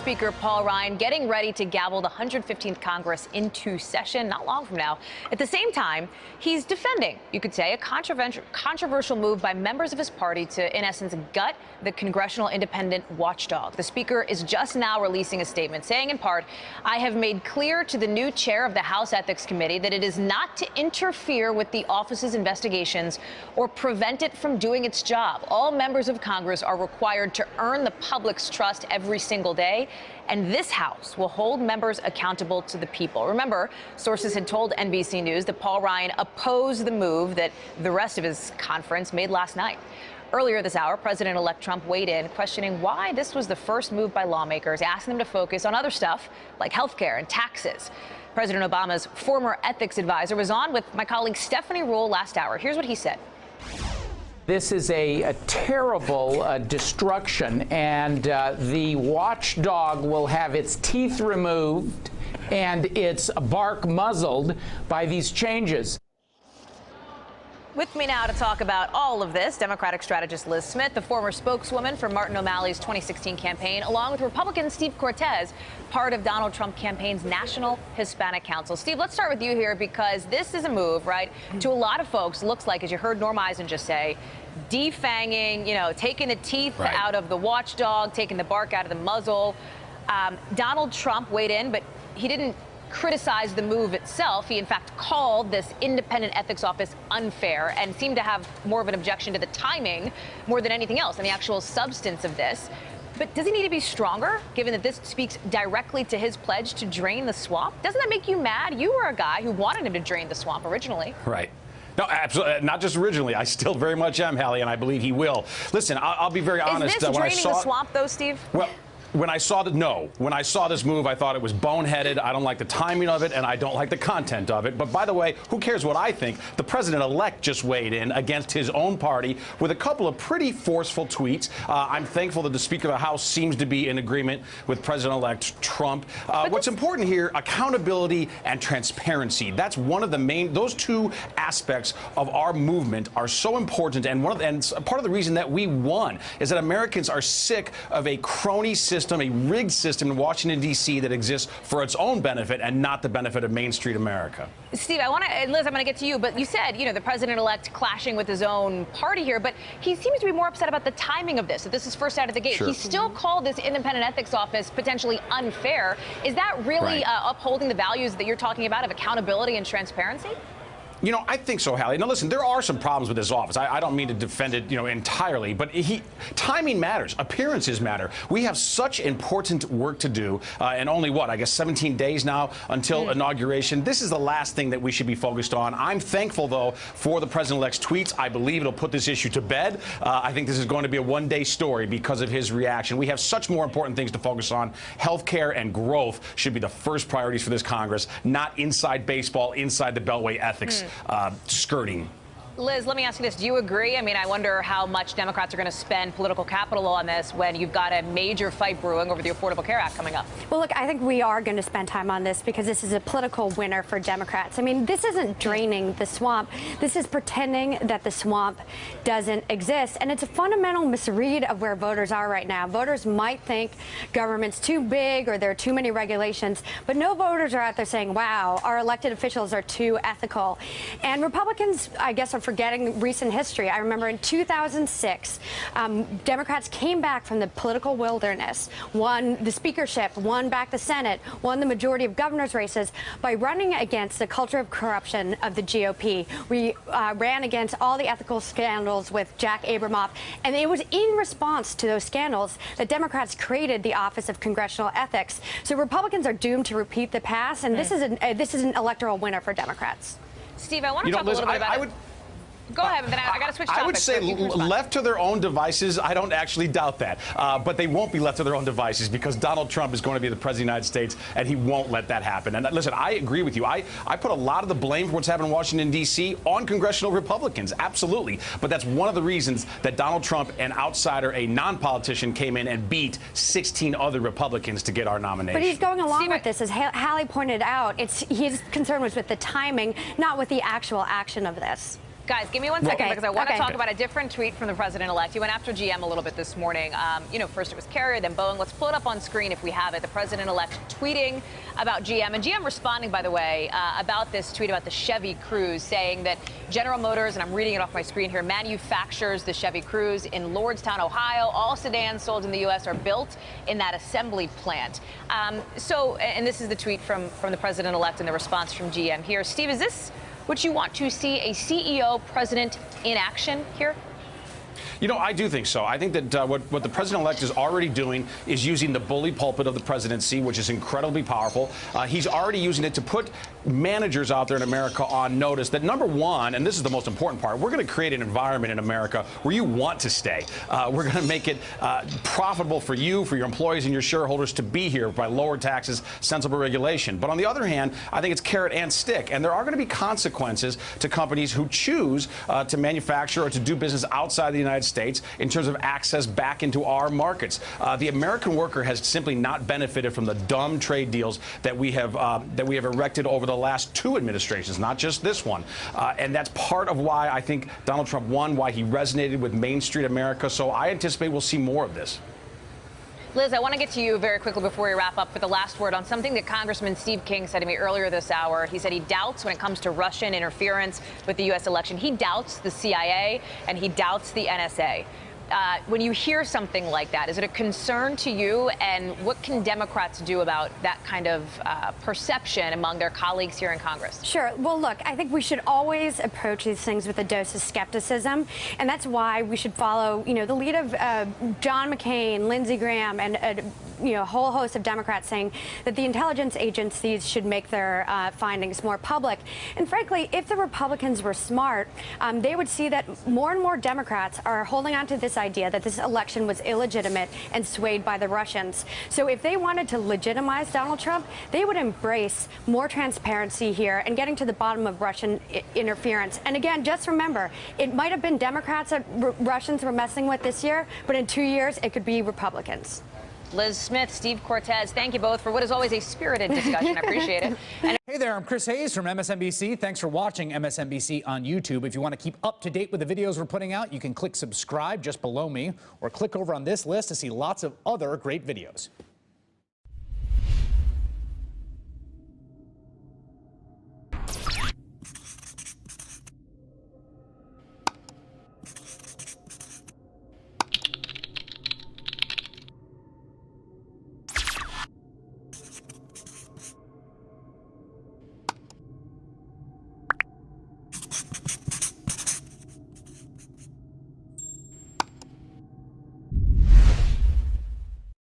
Speaker Paul Ryan getting ready to gavel the 115th Congress into session not long from now. At the same time, he's defending, you could say, a controversial move by members of his party to, in essence, gut the Congressional Independent Watchdog. The Speaker is just now releasing a statement saying, in part, "I have made clear to the new chair of the House Ethics Committee that it is not to interfere with the office's investigations or prevent it from doing its job. All members of Congress are required to earn the public's trust every single day, and this House will hold members accountable to the people." Remember, sources had told NBC News that Paul Ryan opposed the move that the rest of his conference made last night. Earlier this hour, President-elect Trump weighed in, questioning why this was the first move by lawmakers, asking them to focus on other stuff like health care and taxes. President Obama's former ethics advisor was on with my colleague Stephanie Ruhle last hour. Here's what he said. This is a terrible destruction, and the watchdog will have its teeth removed and its bark muzzled by these changes. With me now to talk about all of this, Democratic strategist Liz Smith, the former spokeswoman for Martin O'Malley's 2016 campaign, along with Republican Steve Cortez, part of Donald Trump campaign's National Hispanic Council. Steve, let's start with you here, because this is a move, right, to a lot of folks, looks like, as you heard Norm Eisen just say, defanging, taking the teeth out of the watchdog, taking the bark out of the muzzle. Donald Trump weighed in, but he didn't criticize the move itself. He, in fact, called this independent ethics office unfair and seemed to have more of an objection to the timing more than anything else and the actual substance of this. But does he need to be stronger, given that this speaks directly to his pledge to drain the swamp? Doesn't that make you mad? You were a guy who wanted him to drain the swamp originally. Right. No, absolutely. Not just originally. I still very much am, Hallie, and I believe he will. Listen, I'll be very honest. Is this draining the swamp, though, Steve? Well, when I saw this move, I thought it was boneheaded. I don't like the timing of it, and I don't like the content of it. But by the way, who cares what I think? The president-elect just weighed in against his own party with a couple of pretty forceful tweets. I'm thankful that the Speaker of the House seems to be in agreement with President-elect Trump. What's important here, accountability and transparency. That's one of the main, those two aspects of our movement are so important. And part of the reason that we won is that Americans are sick of a crony system, a rigged system in Washington, D.C. that exists for its own benefit and not the benefit of Main Street America. Steve, Liz, I'm going to get to you, but you said, the president-elect clashing with his own party here, but he seems to be more upset about the timing of this, that this is first out of the gate. Sure. He still called this independent ethics office potentially unfair. Is that really upholding the values that you're talking about of accountability and transparency? I think so, Hallie. Now, listen, there are some problems with this office. I don't mean to defend it, entirely, but timing matters. Appearances matter. We have such important work to do, and only, 17 days now until inauguration. This is the last thing that we should be focused on. I'm thankful, though, for the president-elect's tweets. I believe it'll put this issue to bed. I think this is going to be a one-day story because of his reaction. We have such more important things to focus on. Health care and growth should be the first priorities for this Congress, not inside baseball, inside the Beltway ethics. Skirting. Liz, let me ask you this. Do you agree? I wonder how much Democrats are going to spend political capital on this when you've got a major fight brewing over the Affordable Care Act coming up. Well, look, I think we are going to spend time on this because this is a political winner for Democrats. This isn't draining the swamp. This is pretending that the swamp doesn't exist. And it's a fundamental misread of where voters are right now. Voters might think government's too big or there are too many regulations, but no voters are out there saying, wow, our elected officials are too ethical. And Republicans, I guess, are forgetting recent history. I remember in 2006, Democrats came back from the political wilderness, won the speakership, won back the Senate, won the majority of governor's races by running against the culture of corruption of the GOP. We ran against all the ethical scandals with Jack Abramoff, and it was in response to those scandals that Democrats created the Office of Congressional Ethics. So Republicans are doomed to repeat the past, and this is an electoral winner for Democrats. Steve, I want to talk a little bit about it. Go ahead, but I got to switch topics. I would say left to their own devices, I don't actually doubt that. But they won't be left to their own devices because Donald Trump is going to be the president of the United States, and he won't let that happen. And listen, I agree with you. I put a lot of the blame for what's happening in Washington, D.C. on congressional Republicans, absolutely. But that's one of the reasons that Donald Trump, an outsider, a non-politician, came in and beat 16 other Republicans to get our nomination. But he's going along with this. As Hallie pointed out, his concern was with the timing, not with the actual action of this. Guys, give me 1 second because I want to Okay. talk about a different tweet from the president-elect. He went after GM a little bit this morning. First it was Carrier, then Boeing. Let's pull it up on screen if we have it. The president-elect tweeting about GM. And GM responding, by the way, about this tweet about the Chevy Cruze, saying that General Motors, and I'm reading it off my screen here, manufactures the Chevy Cruze in Lordstown, Ohio. All sedans sold in the U.S. are built in that assembly plant. And this is the tweet from the president-elect and the response from GM here. Steve, is this what you want to see, a CEO president in action here? You know, I do think so. I think that what the president-elect is already doing is using the bully pulpit of the presidency, which is incredibly powerful. He's already using it to put managers out there in America on notice that, number one, and this is the most important part, we're going to create an environment in America where you want to stay. We're going to make it profitable for you, for your employees and your shareholders to be here by lower taxes, sensible regulation. But on the other hand, I think it's carrot and stick. And there are going to be consequences to companies who choose to manufacture or to do business outside the United States in terms of access back into our markets. The American worker has simply not benefited from the dumb trade deals that we have erected over the last two administrations, not just this one. And that's part of why I think Donald Trump won, why he resonated with Main Street America. So I anticipate we'll see more of this. Liz, I want to get to you very quickly before we wrap up for the last word on something that Congressman Steve King said to me earlier this hour. He said he doubts when it comes to Russian interference with the U.S. election. He doubts the CIA and he doubts the NSA. When you hear something like that, is it a concern to you? And what can Democrats do about that kind of perception among their colleagues here in Congress? Sure. Well, look, I think we should always approach these things with a dose of skepticism. And that's why we should follow, the lead of John McCain, Lindsey Graham, and a whole host of Democrats saying that the intelligence agencies should make their findings more public. And frankly, if the Republicans were smart, they would see that more and more Democrats are holding on to this idea that this election was illegitimate and swayed by the Russians. So if they wanted to legitimize Donald Trump, they would embrace more transparency here and getting to the bottom of Russian interference. And again, just remember, it might have been Democrats that Russians were messing with this year, but in 2 years, it could be Republicans. Liz Smith, Steve Cortez, thank you both for what is always a spirited discussion. I appreciate it. Hey there, I'm Chris Hayes from MSNBC. Thanks for watching MSNBC on YouTube. If you want to keep up to date with the videos we're putting out, you can click subscribe just below me or click over on this list to see lots of other great videos.